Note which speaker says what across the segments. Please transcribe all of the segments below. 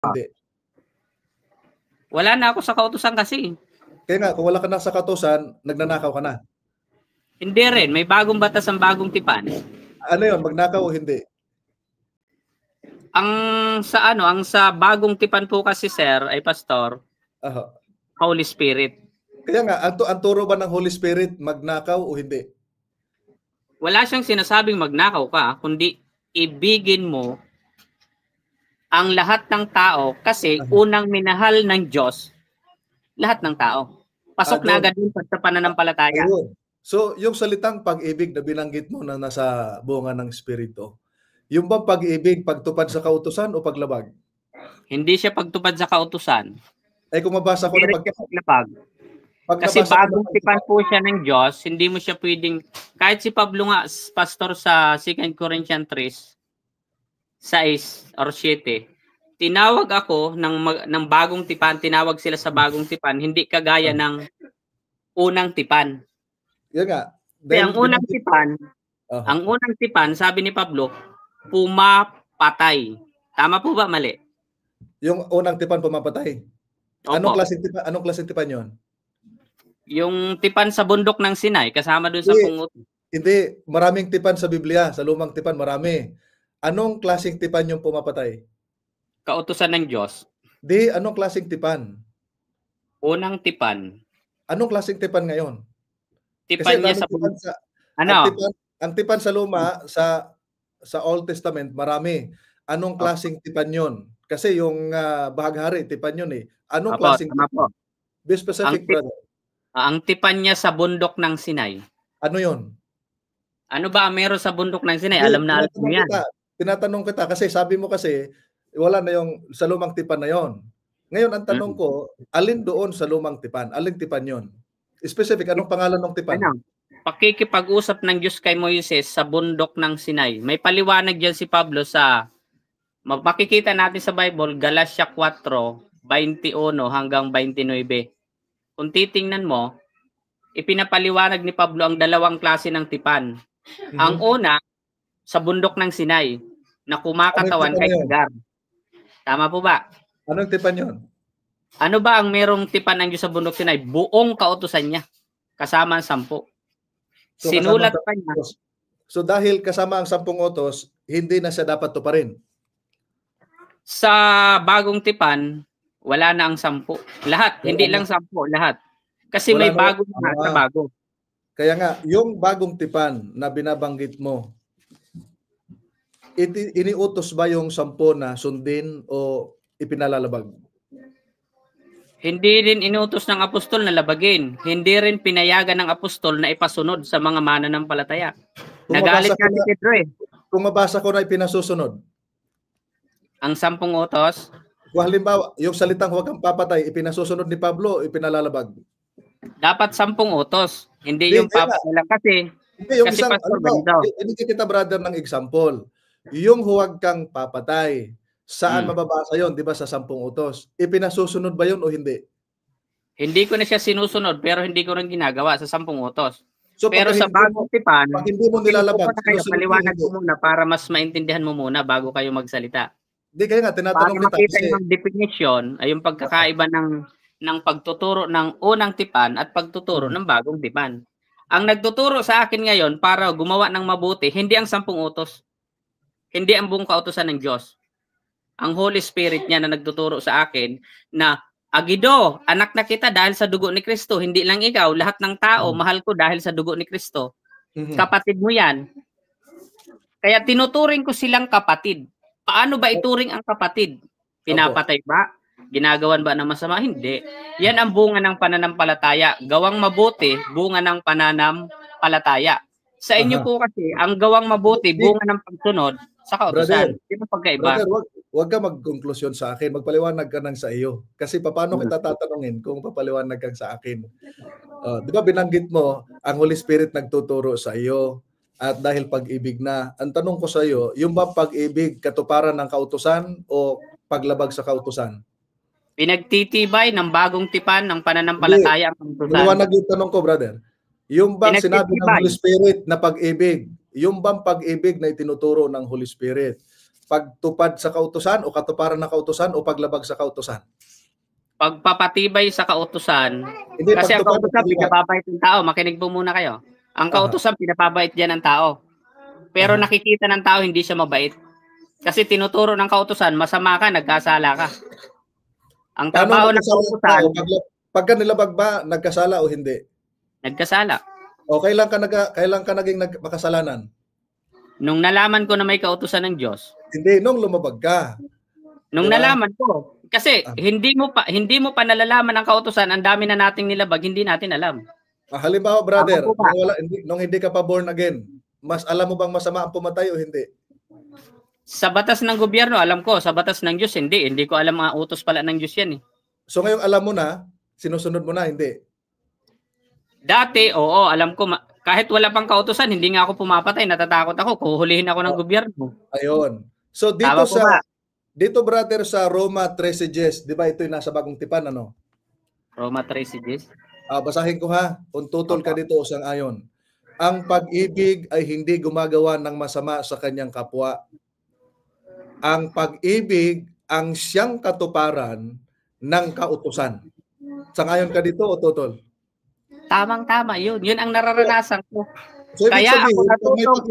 Speaker 1: hindi?
Speaker 2: Wala na ako sa kautusan kasi.
Speaker 1: Kaya nga, kung wala ka na sa kautusan, nagnanakaw ka na.
Speaker 2: Hindi rin. May bagong batas ang bagong tipan.
Speaker 1: Ano yun? Magnakaw o hindi?
Speaker 2: Ang sa bagong tipan po kasi, sir, ay pastor, Holy Spirit.
Speaker 1: Kaya nga, ang turo ba ng Holy Spirit magnakaw o hindi?
Speaker 2: Wala siyang sinasabing magnakaw ka, kundi ibigin mo ang lahat ng tao kasi unang minahal ng Diyos lahat ng tao. Pasok na agad yun sa pananampalataya.
Speaker 1: So, yung salitang pag-ibig na binanggit mo na nasa bunga ng Espiritu, yung bang pag-ibig, pagtupad sa kautusan o paglabag?
Speaker 2: Hindi siya pagtupad sa kautusan.
Speaker 1: Eh kung mabasa ko na
Speaker 2: paglabag. Kasi bagong tipan po siya ng Diyos, hindi mo siya pwedeng, kahit si Pablo nga, pastor sa 2 Corinthians 3, 6 or 7, tinawag ako ng bagong tipan, tinawag sila sa bagong tipan, hindi kagaya ng unang tipan.
Speaker 1: Yan nga.
Speaker 2: Ang unang tipan, sabi ni Pablo, pumapatay. Tama po ba? Mali?
Speaker 1: Yung unang tipan pumapatay? Anong klaseng tipan yun?
Speaker 2: Yung tipan sa bundok ng Sinai, kasama dun sa pungutos.
Speaker 1: Hindi, maraming tipan sa Biblia. Sa lumang tipan, marami. Anong klaseng tipan yung pumapatay?
Speaker 2: Kautusan ng Diyos.
Speaker 1: Di, anong klaseng tipan?
Speaker 2: Unang tipan.
Speaker 1: Anong klaseng tipan ngayon?
Speaker 2: Tipan niya sa
Speaker 1: tipan ang tipan sa luma, sa Old Testament, marami. Anong klaseng tipan yun? Kasi yung bahaghari, tipan yun eh. Anong klaseng tipan? Be specific, brother.
Speaker 2: Ang tipan niya sa bundok ng Sinai.
Speaker 1: Ano yun?
Speaker 2: Ano ba meron sa bundok ng Sinai? Alam na alam mo yan.
Speaker 1: Tinatanong kita kasi sabi mo kasi wala na yung sa lumang tipan na yon. Ngayon ang tanong ko, alin doon sa lumang tipan? Alin tipan yon? Specific, anong pangalan ng tipan?
Speaker 2: Pakikipag-usap ng Diyos kay Moises sa bundok ng Sinai. May paliwanag diyan si Pablo sa makikita natin sa Bible, Galatia 4:21 hanggang 29. Kung titingnan mo, ipinapaliwanag ni Pablo ang dalawang klase ng tipan. Ang una, sa bundok ng Sinai, na kumakatawan kay Hagar. Tama po ba?
Speaker 1: Anong tipan yun?
Speaker 2: Ano ba ang merong tipan ng Diyos sa bundok Sinai? Buong kautusan niya, kasama ang 10. So, sinulat pa niya.
Speaker 1: So dahil kasama ang 10 utos, hindi na siya dapat tuparin?
Speaker 2: Sa bagong tipan, wala na ang 10. Lahat, hindi lang 10, lahat. Kasi wala may bago na bago.
Speaker 1: Kaya nga, yung bagong tipan na binabanggit mo, iniutos ba yung 10 na sundin o ipinalalabag?
Speaker 2: Hindi rin inutos ng apostol na labagin. Hindi rin pinayagan ng apostol na ipasunod sa mga mananampalataya. Nagalit ka ni Pedro eh.
Speaker 1: Kung mabasa ko na ipinasusunod.
Speaker 2: Ang 10 utos?
Speaker 1: Kung halimbawa, yung salitang huwag kang papatay, ipinasusunod ni Pablo, ipinalalabag.
Speaker 2: Dapat 10 utos. Hindi yung papatay lang kasi.
Speaker 1: Hindi, yung isang, hindi kita brother ng example. Yung huwag kang papatay, saan mababasa yon, di ba, sa 10 utos? Ipinasusunod ba yon o hindi?
Speaker 2: Hindi ko na siya sinusunod, pero hindi ko rin ginagawa sa 10 utos. So, pero sa bagong tipan,
Speaker 1: pag hindi mo nilalabag,
Speaker 2: paliwanag ko muna para mas maintindihan mo muna bago kayo magsalita.
Speaker 1: Hindi, kaya nga, tinatanong kita.
Speaker 2: Para makita yung definition ay yung pagkakaiba ng pagtuturo ng unang tipan at pagtuturo ng bagong tipan. Ang nagtuturo sa akin ngayon para gumawa ng mabuti, hindi ang 10 utos. Hindi ang buong kautusan ng Diyos. Ang Holy Spirit niya na nagtuturo sa akin na, Agido, anak na kita dahil sa dugo ni Kristo. Hindi lang ikaw, lahat ng tao, mahal ko dahil sa dugo ni Kristo. Kapatid mo yan. Kaya tinuturing ko silang kapatid. Paano ba ituring ang kapatid? Pinapatay ba? Ginagawan ba ng masama? Hindi. Yan ang bunga ng pananampalataya. Gawang mabuti, bunga ng pananampalataya. Sa inyo po kasi, ang gawang mabuti, bunga ng pagsunod sa kautusan. Sino pagkaiba?
Speaker 1: Brother, wag ka mag-konklusyon sa akin. Magpaliwanag ka ng sa iyo. Kasi paano kita tatanungin kung papaliwanag ka sa akin? Di ba binanggit mo, ang Holy Spirit nagtuturo sa iyo at dahil pag-ibig na. Ang tanong ko sa iyo, yung ba pag-ibig katuparan ng kautusan o paglabag sa kautusan?
Speaker 2: Pinagtitibay ng bagong tipan ng pananampalataya ang kautusan.
Speaker 1: Maliwanag yung tanong ko, brother. Yung bang sinabi ng Holy Spirit na pag-ibig, yung bang pag-ibig na itinuturo ng Holy Spirit Pagtupad sa kautusan o katuparan ng kautusan o paglabag sa kautusan?
Speaker 2: Pagpapatibay sa kautusan.
Speaker 1: Hindi,
Speaker 2: Kasi ang
Speaker 1: pagtupad
Speaker 2: kautusan, pinapabait ng tao. Makinig po muna kayo. Ang kautusan, pinapabait dyan ng tao. Pero nakikita ng tao, hindi siya mabait. Kasi tinuturo ng kautusan, masama ka, nagkasala ka. Ang trabaho ng kautusan,
Speaker 1: pagka nilabag ba, nagkasala o hindi?
Speaker 2: Nagkasala.
Speaker 1: O kailan ka naging makasalanan?
Speaker 2: Nung nalaman ko na may kautusan ng Diyos.
Speaker 1: Hindi, nung lumabag ka.
Speaker 2: Nung nalaman ko. Kasi hindi mo pa nalalaman ang kautusan, ang dami na nating nilabag, hindi natin alam.
Speaker 1: Halimbawa, brother, nung hindi ka pa born again, mas alam mo bang masama ang pumatay o hindi?
Speaker 2: Sa batas ng gobyerno, alam ko. Sa batas ng Diyos, hindi. Hindi ko alam mga utos pala ng Diyos yan eh.
Speaker 1: So ngayong alam mo na, sinusunod mo na, hindi?
Speaker 2: Dati, oo, alam ko. Kahit wala pang kautusan, hindi nga ako pumapatay. Natatakot ako. Kuhulihin ako ng gobyerno.
Speaker 1: Ayun. So dito brother sa Roma 13:10, di ba ito yung nasa Bagong Tipan, ano?
Speaker 2: Roma 13:10?
Speaker 1: Basahin ko ha. Kung tutol ka dito sang ayon. Ang pag-ibig ay hindi gumagawa ng masama sa kanyang kapwa. Ang pag-ibig ang siyang katuparan ng kautusan. Sang-ayon ka dito o tutol?
Speaker 2: Tamang-tama yun. Yun ang nararanasan ko.
Speaker 1: So,
Speaker 2: kaya ako natutong,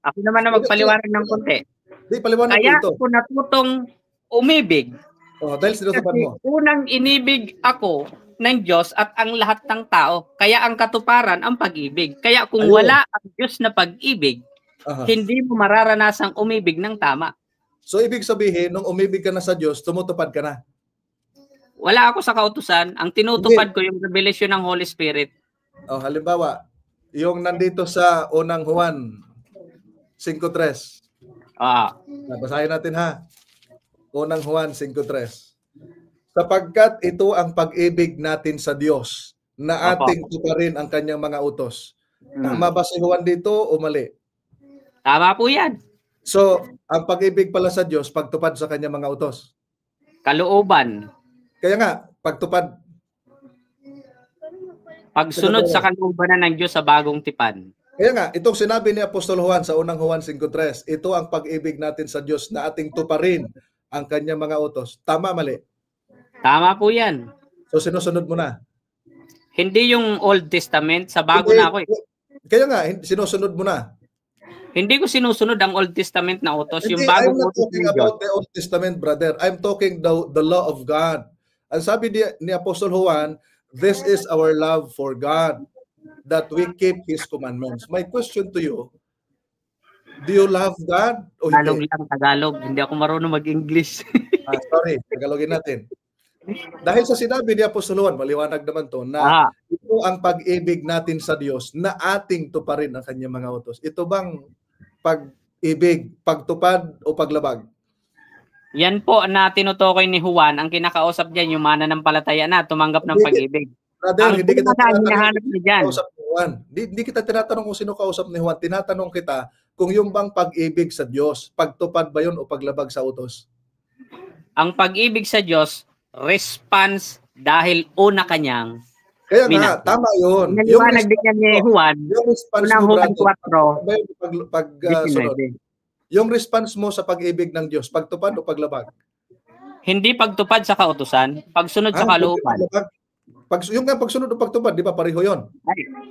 Speaker 2: ako naman na magpaliwanag ng konti. Kaya ako natutong umibig.
Speaker 1: Dahil sinusupan mo.
Speaker 2: Unang inibig ako ng Diyos at ang lahat ng tao. Kaya ang katuparan ang pag-ibig. Kaya kung wala ang Diyos na pag-ibig, hindi mo mararanasang umibig ng tama.
Speaker 1: So ibig sabihin, nung umibig ka na sa Diyos, tumutupad ka na?
Speaker 2: Wala ako sa kautusan. Ang tinutupad ko yung revelation ng Holy Spirit.
Speaker 1: Halimbawa, yung nandito sa unang Juan 5:3. Basahin natin ha. Unang Juan 5:3. Sapagkat ito ang pag-ibig natin sa Diyos, na ating tuparin ang kanyang mga utos. Tama ba si Juan dito o mali?
Speaker 2: Tama po yan.
Speaker 1: So, ang pag-ibig pala sa Diyos, pagtupad sa kanyang mga utos.
Speaker 2: Kalooban.
Speaker 1: Kaya nga, pagtupad.
Speaker 2: Pagsunod sa kalooban ng Diyos sa Bagong Tipan.
Speaker 1: Kaya nga, itong sinabi ni Apostol Juan sa unang Juan 5:3, ito ang pag-ibig natin sa Diyos na ating tuparin ang kanyang mga utos. Tama, mali?
Speaker 2: Tama po yan.
Speaker 1: So, sinusunod mo na?
Speaker 2: Hindi yung Old Testament, sa bago na ako eh.
Speaker 1: Kaya nga, sinusunod mo na?
Speaker 2: Hindi ko sinusunod ang Old Testament na utos.
Speaker 1: Hindi,
Speaker 2: yung bagong
Speaker 1: I'm not
Speaker 2: utos
Speaker 1: talking about the Old Testament, brother. I'm talking the law of God. Ang sabi ni Apostol Juan, this is our love for God, that we keep His commandments. My question to you, do you love God o hindi?
Speaker 2: Tagalog. Hindi ako marunong mag-English.
Speaker 1: Sorry, Tagalogin natin. Dahil sa sinabi ni Apostol Juan, maliwanag naman to, na ito ang pag-ibig natin sa Diyos na ating tuparin ang kanyang mga utos. Ito bang pag-ibig, pagtupad o paglabag?
Speaker 2: Yan po na tinutukoy ni Juan, ang kinakausap diyan yung mananampalataya na tumanggap ng pag-ibig.
Speaker 1: Brother, hindi kita tinatanong kung sino kausap ni Juan. Tinatanong kita kung yung bang pag-ibig sa Diyos, pagtupad ba yun o paglabag sa utos?
Speaker 2: Ang pag-ibig sa Diyos, response dahil una kanyang
Speaker 1: kaya nga, tama yun.
Speaker 2: Naliwanag din niya ni Juan, unang Juan 4,
Speaker 1: yung response mo sa pag-ibig ng Diyos, pagtupad o paglabag?
Speaker 2: Hindi pagtupad sa kautusan, pagsunod sa kalooban.
Speaker 1: Yung nga pagsunod o pagtupad, di ba pareho yun?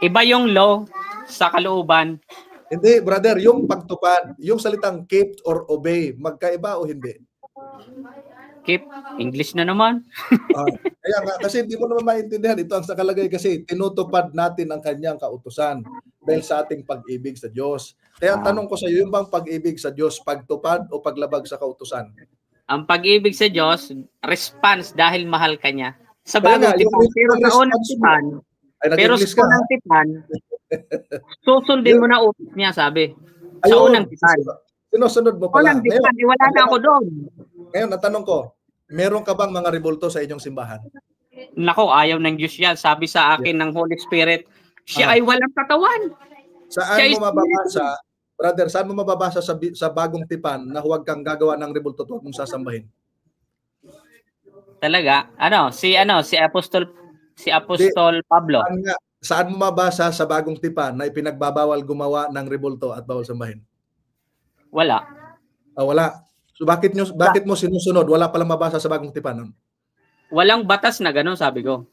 Speaker 2: Iba yung law sa kalooban.
Speaker 1: Hindi, brother, yung pagtupad, yung salitang keep or obey, magkaiba o hindi?
Speaker 2: Keep, English na naman.
Speaker 1: Kaya nga, kasi hindi mo naman maintindihan. Ito ang sakalagay kasi tinutupad natin ang kanyang kautusan dahil sa ating pag-ibig sa Diyos. Kaya ang tanong ko sa iyo, yung bang pag-ibig sa Diyos, pagtupad o paglabag sa kautusan?
Speaker 2: Ang pag-ibig sa Diyos, response dahil mahal ka niya. Sa bagong tipan, pero sa unang tipan, pero sa unang tipan, susundin mo na utos niya, sabi. Sa unang tipan.
Speaker 1: Sinusunod mo pala.
Speaker 2: Unang tipan, wala na ako doon.
Speaker 1: Ngayon, natanong ko, meron ka bang mga rebulto sa inyong simbahan?
Speaker 2: Nako, ayaw ng Diyos yan. Sabi sa akin ng Holy Spirit, siya ay walang katawan.
Speaker 1: Saan mo mababasa, brother, saan mo mababasa sa bagong tipan na huwag kang gagawa ng rebulto at huwag mong sasambahin?
Speaker 2: Talaga? Si Apostol Pablo.
Speaker 1: Saan mo mabasa sa bagong tipan na ipinagbabawal gumawa ng rebulto at bawal sambahin?
Speaker 2: Wala.
Speaker 1: Wala. So bakit mo sinusunod? Wala palang mabasa sa Bagong Tipan.
Speaker 2: Walang batas na gano'n, sabi ko.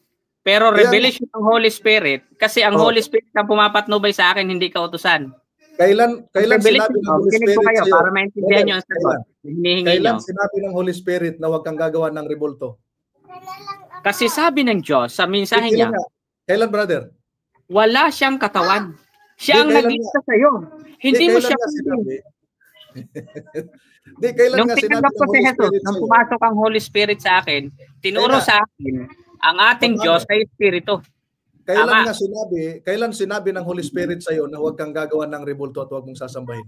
Speaker 2: Pero revelation ng Holy Spirit, kasi ang Holy Spirit ang pumapatnubay sa akin, hindi kautusan.
Speaker 1: Kailan sinabi ng Holy Spirit
Speaker 2: kayo, para maintindihan niyo ang sagot.
Speaker 1: Kailan sinabi ng Holy Spirit na huwag kang gagawa ng rebulto?
Speaker 2: Kasi sabi ng Diyos sa mensahe niya.
Speaker 1: Kailan, brother?
Speaker 2: Wala siyang katawan. Siya ang nag-isa sa iyo. Hindi mo siya sinabi. Nung tinanggap ko si Jesus, nung pumasok ang Holy Spirit sa akin, tinuro sa akin ang ating Diyos ay Espiritu.
Speaker 1: Kailan sinabi ng Holy Spirit sa iyo na huwag kang gagawa ng rebulto at huwag mong sasambahin?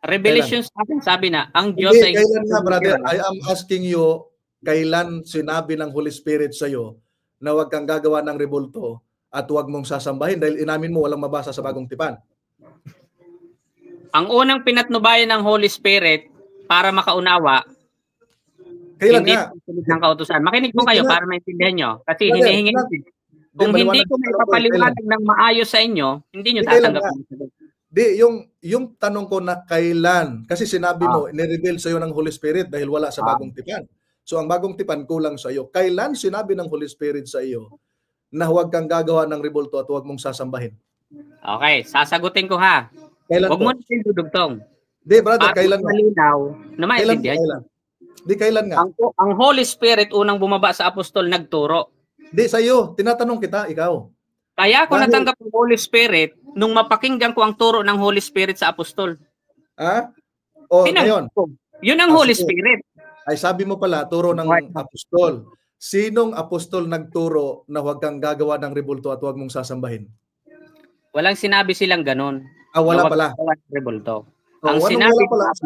Speaker 2: Revelation sa akin, sabi na, ang Diyos ay...
Speaker 1: Kailan nga, brother? I am asking you, kailan sinabi ng Holy Spirit sa iyo na huwag kang gagawa ng rebulto at huwag mong sasambahin dahil inamin mo walang mabasa sa Bagong Tipan?
Speaker 2: Ang unang pinatnubayan ng Holy Spirit para makaunawa,
Speaker 1: kailan
Speaker 2: hindi
Speaker 1: nga?
Speaker 2: ng kautusan. Makinig po kayo para maintindihan nyo. Kasi hinihingi kung hindi ko may papaliwanag ng maayos sa inyo, hindi nyo tatanggapin.
Speaker 1: Yung tanong ko na kailan, kasi sinabi mo, nireveal sa iyo ng Holy Spirit dahil wala sa Bagong Tipan. So ang Bagong Tipan kulang sa iyo. Kailan sinabi ng Holy Spirit sa iyo na huwag kang gagawa ng rebulto at huwag mong sasambahin?
Speaker 2: Okay, sasagutin ko ha.
Speaker 1: Kailan
Speaker 2: huwag mo na dudugtong.
Speaker 1: Di, brother, kailan
Speaker 2: malinaw na maintindihan.
Speaker 1: Di, kailan nga?
Speaker 2: Ang Holy Spirit unang bumaba sa apostol nagturo.
Speaker 1: Di, sa iyo. Tinatanong kita, ikaw.
Speaker 2: Kaya ako natanggap ang Holy Spirit nung mapakinggan ko ang turo ng Holy Spirit sa apostol.
Speaker 1: Ngayon.
Speaker 2: Yun ang Holy Spirit.
Speaker 1: Ay, sabi mo pala, turo ng apostol. Sinong apostol nagturo na huwag kang gagawa ng rebulto at huwag mong sasambahin?
Speaker 2: Walang sinabi silang ganon.
Speaker 1: Wala pala.
Speaker 2: Rebulto.
Speaker 1: Ang sinabi pala,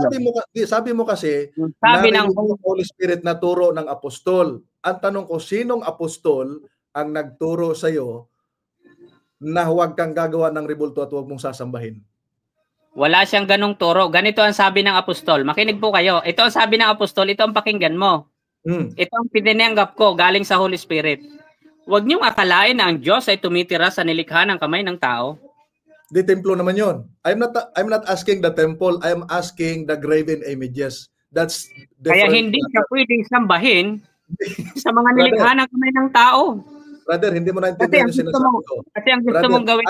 Speaker 1: sabi mo kasi sabi ng Holy Spirit na turo ng apostol. Ang tanong ko, sinong apostol ang nagturo sa iyo na huwag kang gagawa ng rebulto at huwag mong sasambahin?
Speaker 2: Wala siyang ganong turo. Ganito ang sabi ng apostol. Makinig po kayo. Ito ang sabi ng apostol, ito ang pakinggan mo. Ito ang pinanggap ko galing sa Holy Spirit. Huwag niyong akalain na ang Diyos ay tumitira sa nilikha ng kamay ng tao.
Speaker 1: Di templo naman yon. I'm not asking the temple. I'm asking the graven images. That's
Speaker 2: different. Kaya hindi siya pwedeng sambahin sa mga nilikha ng kamay ng tao.
Speaker 1: Brother, hindi mo naintindihan yung sinasabi ko.
Speaker 2: Kasi ang gusto mong gawin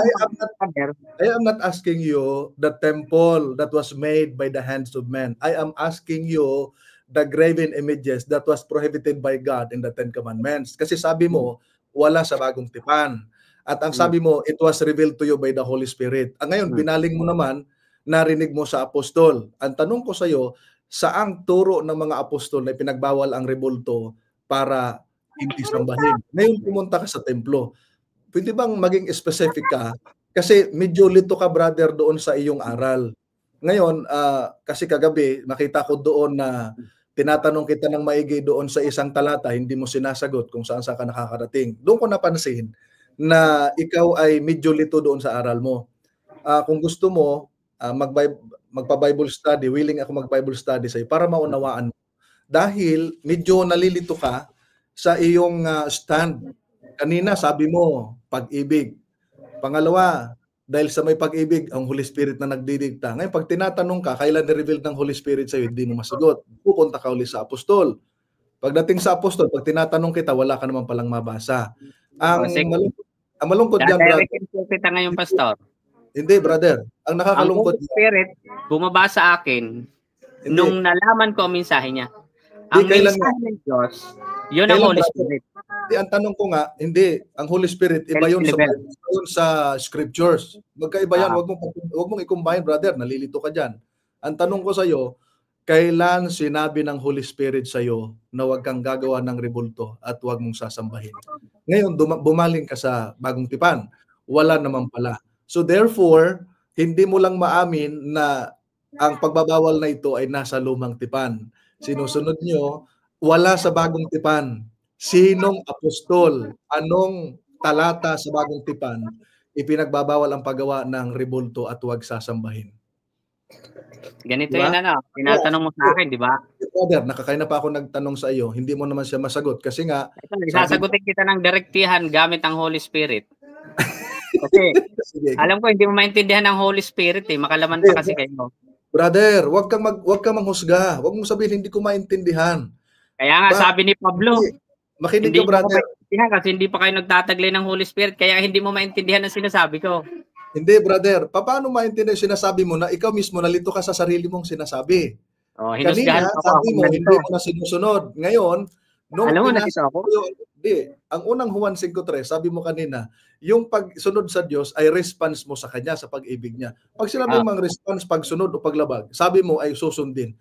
Speaker 1: I am not asking you the temple that was made by the hands of men. I am asking you the graven images that was prohibited by God in the Ten Commandments. Kasi sabi mo, wala sa Bagong Tipan. At ang sabi mo, it was revealed to you by the Holy Spirit. Ngayon, binaling mo naman, narinig mo sa apostol. Ang tanong ko sa iyo, saang turo ng mga apostol na pinagbawal ang rebulto para hindi sambahin? Ngayon, pumunta ka sa templo. Pwede bang maging specific ka? Kasi medyo lito ka, brother, doon sa iyong aral. Ngayon, kasi kagabi, nakita ko doon na tinatanong kita ng maigi doon sa isang talata, hindi mo sinasagot kung saan ka nakakarating. Doon ko napansin na ikaw ay medyo lito doon sa aral mo. Kung gusto mo, magpa-Bible study, willing ako mag-Bible study sa iyo para maunawaan mo. Dahil medyo nalilito ka sa iyong stand. Kanina sabi mo, pag-ibig. Pangalawa, dahil sa may pag-ibig, ang Holy Spirit na nagdidikta. Ngayon, pag tinatanong ka, kailan na-reveal ng Holy Spirit sa iyo, hindi mo masagot. Pupunta ka uli sa apostol. Pagdating sa apostol, pag tinatanong kita, wala ka naman palang mabasa. Ang malungkot dyan, brother.
Speaker 2: Kita ngayon, pastor.
Speaker 1: Hindi, brother. Ang nakakalungkot.
Speaker 2: Ang Holy Spirit, bumaba sa akin nung nalaman ko ang mensahe niya. Ang mensahe ng Diyos, yun ang Holy Spirit.
Speaker 1: Ang tanong ko nga, hindi. Ang Holy Spirit, iba yun sa scriptures. Magkaiba yan. Huwag mong i-combine, brother. Nalilito ka dyan. Ang tanong ko sa iyo, kailan sinabi ng Holy Spirit sa iyo na huwag kang gagawa ng rebulto at huwag mong sasambahin? Ngayon, bumaling ka sa Bagong Tipan. Wala naman pala. So therefore, hindi mo lang maamin na ang pagbabawal na ito ay nasa Lumang Tipan. Sinusunod nyo, wala sa Bagong Tipan. Sinong apostol? Anong talata sa Bagong Tipan ipinagbabawal ang paggawa ng rebulto at huwag sasambahin?
Speaker 2: Ganito diba? Yun tinatanong mo sa akin, di ba?
Speaker 1: Brother, nakakaina pa ako nagtanong sa iyo, hindi mo naman siya masagot kasi nga
Speaker 2: sasagutin kita ng direktihan gamit ang Holy Spirit. Kasi alam ko hindi mo maintindihan ng Holy Spirit makalaman pa kasi kayo.
Speaker 1: Brother, wag kang manghusga. Wag mong sabihin hindi ko maintindihan.
Speaker 2: Kaya nga sabi ni Pablo,
Speaker 1: makinig
Speaker 2: hindi
Speaker 1: ka, brother.
Speaker 2: kasi hindi pa kayo nagtataglay ng Holy Spirit, kaya hindi mo maintindihan ang sinasabi ko.
Speaker 1: Hindi, brother. Paano maintindihan sinasabi mo na ikaw mismo nalito ka sa sarili mong sinasabi? Kanina, sabi mo, hindi mo na sinusunod. Ngayon, nung pinasa ko ang unang Juan 5:3, sabi mo kanina, yung pagsunod sa Diyos ay response mo sa Kanya, sa pag-ibig niya. Pag sinabi mong response, pagsunod o paglabag, sabi mo ay susundin.